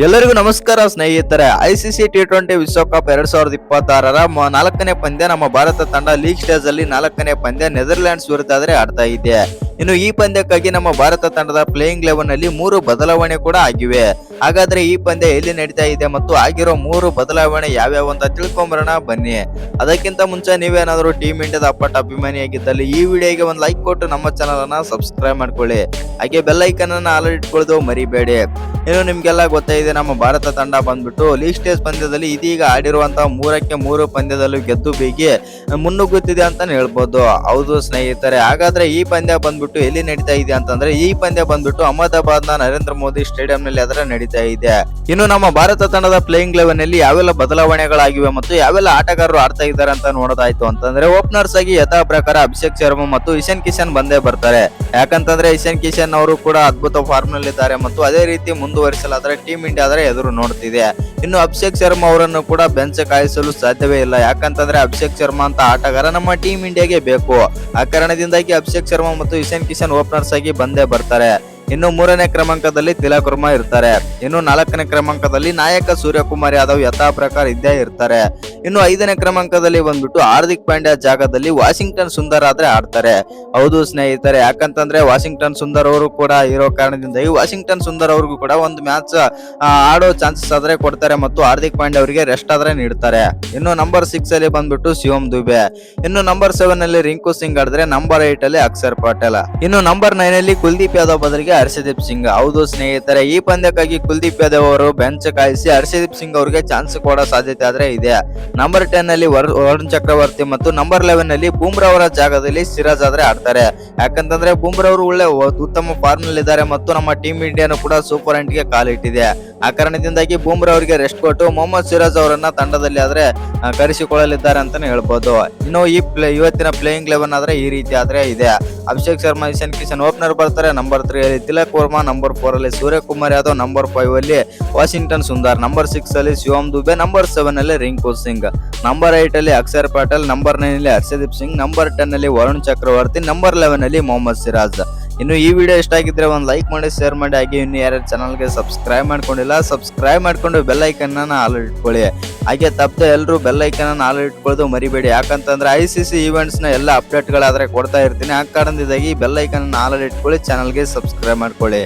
ಎಲ್ಲರಿಗೂ ನಮಸ್ಕಾರ ಸ್ನೇಹಿತರೆ. ICC T20 ವಿಶ್ವಕಪ್ 2026ರ ನಾಲ್ಕನೇ ಪಂದ್ಯ ನಮ್ಮ ಭಾರತ ತಂಡ ಲೀಗ್ ಸ್ಟೇಜ್ ಅಲ್ಲಿ ನಾಲ್ಕನೇ ಪಂದ್ಯ ನೆದರ್ಲ್ಯಾಂಡ್ಸ್ ವಿರುದ್ಧ ಆಡ್ತಾ ಇದೆ. ಇನ್ನು ಈ ಪಂದ್ಯಕ್ಕಾಗಿ ನಮ್ಮ ಭಾರತ ತಂಡದ ಪ್ಲೇಯಿಂಗ್ 11 ನಲ್ಲಿ 3 ಬದಲಾವಣೆ ಕೂಡ ಆಗಿವೆ. ಹಾಗಾದ್ರೆ ಈ ಪಂದ್ಯ ಎಲ್ಲಿ ನಡೀತಾ ಇದೆ ಮತ್ತು ಆಗಿರೋ 3 ಬದಲಾವಣೆ ಯಾವ್ಯಾವ ಅಂತ ತಿಳ್ಕೊಂಬರೋಣ ಬನ್ನಿ. ಅದಕ್ಕಿಂತ ಮುಂಚೆ ನೀವೇನಾದ್ರೂ ಟೀಮ್ ಇಂಡಿಯಾದ ಅಪ್ಪಟ ಅಭಿಮಾನಿಯಾಗಿದ್ದಲ್ಲಿ ಈ ವಿಡಿಯೋಗೆ ಒಂದು ಲೈಕ್ ಕೊಟ್ಟು ನಮ್ಮ ಚಾನಲ್ ಅನ್ನ ಸಬ್ಸ್ಕ್ರೈಬ್ ಮಾಡ್ಕೊಳ್ಳಿ. ಹಾಗೆ ಬೆಲ್ ಐಕನ್ ಅನ್ನ ಆಲ್ ಇಟ್ಕೊಳ್ಳೋದು ಮರಿಬೇಡಿ. ಇನ್ನು ನಿಮ್ಗೆಲ್ಲ ಗೊತ್ತಾಗಿದೆ, ನಮ್ಮ ಭಾರತ ತಂಡ ಬಂದ್ಬಿಟ್ಟು ಲೀಗ್ ಸ್ಟೇಜ್ ಪಂದ್ಯದಲ್ಲಿ ಇದೀಗ ಆಡಿರುವಂತಹ 3ಕ್ಕೆ 3 ಪಂದ್ಯದಲ್ಲೂ ಗೆದ್ದು ಬೀಗಿ ಮುನ್ನುಗ್ಗುತ್ತಿದೆ ಅಂತಾನೆ ಹೇಳ್ಬೋದು. ಹೌದು ಸ್ನೇಹಿತರೆ, ಹಾಗಾದ್ರೆ ಈ ಪಂದ್ಯ ಬಂದ್ಬಿಟ್ಟು ಎಲ್ಲಿ ನಡೀತಾ ಇದೆ ಅಂತಂದ್ರೆ ಈ ಪಂದ್ಯ ಬಂದ್ಬಿಟ್ಟು ಅಹಮದಾಬಾದ್ ನ ನರೇಂದ್ರ ಮೋದಿ ಸ್ಟೇಡಿಯಂ ನಲ್ಲಿ ನಡೀತಾ ಇದೆ. ಇನ್ನು ನಮ್ಮ ಭಾರತ ತಂಡದ ಪ್ಲೇಯಿಂಗ್ 11 ನಲ್ಲಿ ಯಾವೆಲ್ಲ ಬದಲಾವಣೆಗಳಾಗಿವೆ ಮತ್ತು ಯಾವೆಲ್ಲ ಆಟಗಾರರು ಆಡ್ತಾ ಇದ್ದಾರೆ ಅಂತ ನೋಡೋದಾಯ್ತು ಅಂತಂದ್ರೆ ಓಪನರ್ಸ್ ಆಗಿ ಯಥಾ ಪ್ರಕಾರ ಅಭಿಷೇಕ್ ಶರ್ಮಾ ಮತ್ತು ಇಶಾನ್ ಕಿಶನ್ ಬಂದೇ ಬರ್ತಾರೆ. ಯಾಕಂತಂದ್ರೆ ಇಶಾನ್ ಕಿಶನ್ ಅವರು ಕೂಡ ಅದ್ಭುತ ಫಾರ್ಮ್ ನಲ್ಲಿ ಇದ್ದಾರೆ ಮತ್ತು ಅದೇ ರೀತಿ ಮುಂದುವರಿಸಲಾದ್ರೆ ಟೀಮ್ ಇಂಡಿಯಾ ಎದುರು ನೋಡ್ತಿದೆ. ಇನ್ನು ಅಭಿಷೇಕ್ ಶರ್ಮಾ ಅವರನ್ನು ಕೂಡ ಬೆಂಚ್ ಕಾಯಿಸಲು ಸಾಧ್ಯವೇ ಇಲ್ಲ. ಯಾಕಂತಂದ್ರೆ ಅಭಿಷೇಕ್ ಶರ್ಮಾ ಅಂತ ಆಟಗಾರ ನಮ್ಮ ಟೀಮ್ ಇಂಡಿಯಾಗೆ ಬೇಕು. ಆ ಕಾರಣದಿಂದಾಗಿ ಅಭಿಷೇಕ್ ಶರ್ಮಾ ಮತ್ತು ಇಶಾನ್ ಕಿಶನ್ ಓಪನರ್ಸ್ ಆಗಿ ಬಂದೇ ಬರ್ತಾರೆ. ಇನ್ನು 3ನೇ ಕ್ರಮಾಂಕದಲ್ಲಿ ತಿಲಕ್ ವರ್ಮಾ ಇರ್ತಾರೆ. ಇನ್ನು 4ನೇ ಕ್ರಮಾಂಕದಲ್ಲಿ ನಾಯಕ ಸೂರ್ಯಕುಮಾರ್ ಯಾದವ್ ಯಥಾ ಪ್ರಕಾರ ಇದ್ದೇ ಇರ್ತಾರೆ. ಇನ್ನು 5ನೇ ಕ್ರಮಾಂಕದಲ್ಲಿ ಬಂದ್ಬಿಟ್ಟು ಹಾರ್ದಿಕ್ ಪಾಂಡ್ಯ ಜಾಗದಲ್ಲಿ ವಾಷಿಂಗ್ಟನ್ ಸುಂದರ್ ಆಡ್ತಾರೆ. ಹೌದು ಸ್ನೇಹಿತರೆ, ಯಾಕಂತಂದ್ರೆ ವಾಷಿಂಗ್ಟನ್ ಸುಂದರ್ ಅವರು ಕೂಡ ಇರೋ ಕಾರಣದಿಂದಾಗಿ ವಾಷಿಂಗ್ಟನ್ ಸುಂದರ್ ಅವ್ರಿಗೂ ಕೂಡ ಒಂದು ಮ್ಯಾಚ್ ಆಡೋ ಚಾನ್ಸಸ್ ಆದ್ರೆ ಕೊಡ್ತಾರೆ ಮತ್ತು ಹಾರ್ದಿಕ್ ಪಾಂಡ್ಯ ಅವರಿಗೆ ರೆಸ್ಟ್ ಆದ್ರೆ ನೀಡ್ತಾರೆ. ಇನ್ನು ನಂಬರ್ 6 ಅಲ್ಲಿ ಬಂದ್ಬಿಟ್ಟು ಶಿವಮ್ ದುಬೆ. ಇನ್ನು ನಂಬರ್ 7 ಅಲ್ಲಿ ರಿಂಕು ಸಿಂಗ್ ಆಡಿದ್ರೆ ನಂಬರ್ 8 ಅಲ್ಲಿ ಅಕ್ಷರ್ ಪಟೇಲ್. ಇನ್ನು ನಂಬರ್ 9 ಅಲ್ಲಿ ಕುಲ್ದೀಪ್ ಯಾದವ್ ಬದಲಿಗೆ ಹರ್ಷದೀಪ್ ಸಿಂಗ್. ಹೌದು ಸ್ನೇಹಿತರೆ, ಈ ಪಂದ್ಯಕ್ಕಾಗಿ ಕುಲ್ದೀಪ್ ಯಾದವ್ ಅವರು ಬೆಂಚ್ ಕಾಯಿಸಿ ಹರ್ಷದೀಪ್ ಸಿಂಗ್ ಅವರಿಗೆ ಚಾನ್ಸ್ ಕೊಡೋ ಸಾಧ್ಯತೆ ಆದ್ರೆ ಇದೆ. ನಂಬರ್ 10 ಅಲ್ಲಿ ವರುಣ್ ಚಕ್ರವರ್ತಿ ಮತ್ತು ನಂಬರ್ 11 ಅಲ್ಲಿ ಬೂಮ್ರಾ ಅವರ ಜಾಗದಲ್ಲಿ ಸಿರಾಜ್ ಆಡ್ತಾರೆ. ಯಾಕಂತಂದ್ರೆ ಬೂಮ್ರಾ ಅವರು ಒಳ್ಳೆ ಉತ್ತಮ ಫಾರ್ಮ್ ನಲ್ಲಿ ಇದ್ದಾರೆ ಮತ್ತು ನಮ್ಮ ಟೀಮ್ ಇಂಡಿಯಾನು ಕೂಡ ಸೂಪರ್ 8 ಗೆ ಕಾಲಿಟ್ಟಿದೆ. ಆ ಕಾರಣದಿಂದಾಗಿ ಬೂಮ್ರಾ ಅವರಿಗೆ ರೆಸ್ಟ್ ಕೊಟ್ಟು ಮೊಹಮ್ಮದ್ ಸಿರಾಜ್ ಅವರನ್ನ ತಂಡದಲ್ಲಿ ಕರೆಸಿಕೊಳ್ಳಲಿದ್ದಾರೆ ಅಂತಾನೆ ಹೇಳ್ಬೋದು. ಇನ್ನು ಇವತ್ತಿನ ಪ್ಲೇಯಿಂಗ್ 11 ಈ ರೀತಿ ಇದೆ. ಅಭಿಷೇಕ್ ಶರ್ಮಾ, ಇಶಾನ್ ಕಿಶನ್ ಓಪನರ್ ಬರ್ತಾರೆ. ನಂಬರ್ 3 ಅಲ್ಲಿ ತಿಲಕ್ ವರ್ಮಾ, ನಂಬರ್ 4 ಅಲ್ಲಿ ಸೂರ್ಯಕುಮಾರ್ ಯಾದವ್, ನಂಬರ್ 5 ಅಲ್ಲಿ ವಾಷಿಂಗ್ಟನ್ ಸುಂದರ್, ನಂಬರ್ 6 ಅಲ್ಲಿ ಶಿವಮ್ ದುಬೆ, ನಂಬರ್ 7 ಅಲ್ಲಿ ರಿಂಕು ಸಿಂಗ್, ನಂಬರ್ 8 ಅಲ್ಲಿ ಅಕ್ಷರ್ ಪಟೇಲ್, ನಂಬರ್ 9 ಅಲ್ಲಿ ಹರ್ಷದೀಪ್ ಸಿಂಗ್, ನಂಬರ್ 10 ಅಲ್ಲಿ ವರುಣ್ ಚಕ್ರವರ್ತಿ, ನಂಬರ್ 11 ಅಲ್ಲಿ ಮೊಹಮ್ಮದ್ ಸಿರಾಜ್. ಇನ್ನು ಈ ವಿಡಿಯೋ ಇಷ್ಟ ಆಗಿದ್ರೆ ಒಂದು ಲೈಕ್ ಮಾಡಿ, ಶೇರ್ ಮಾಡಿ. ಹಾಗೆ ಇನ್ನು ಯಾರು ಚಾನಲ್ಗೆ ಸಬ್ಸ್ಕ್ರೈಬ್ ಮಾಡ್ಕೊಂಡಿಲ್ಲ ಸಬ್ಸ್ಕ್ರೈಬ್ ಮಾಡ್ಕೊಂಡು ಬೆಲ್ ಐಕನ್ ಅನ್ನ ಆಲ್ ಇಟ್ಕೊಳ್ಳಿ. ಹಾಗೆ ತಪ್ಪದೆ ಎಲ್ಲರೂ ಬೆಲ್ ಐಕನ್ ಅನ್ನ ಆಲ್ ಇಟ್ಕೊಳ್ಳೋದು ಮರಿಬೇಡಿ. ಯಾಕಂತಂದ್ರೆ ICC ಈವೆಂಟ್ಸ್ ನ ಎಲ್ಲ ಅಪ್ಡೇಟ್ಗಳಾದ್ರೆ ಕೊಡ್ತಾ ಇರ್ತೀನಿ. ಆ ಕಾರಣದಿಂದಾಗಿ ಬೆಲ್ ಐಕನ್ ಅನ್ನ ಆಲ್ ಇಟ್ಕೊಳ್ಳಿ, ಚಾನಲ್ಗೆ ಸಬ್ಸ್ಕ್ರೈಬ್ ಮಾಡ್ಕೊಳ್ಳಿ.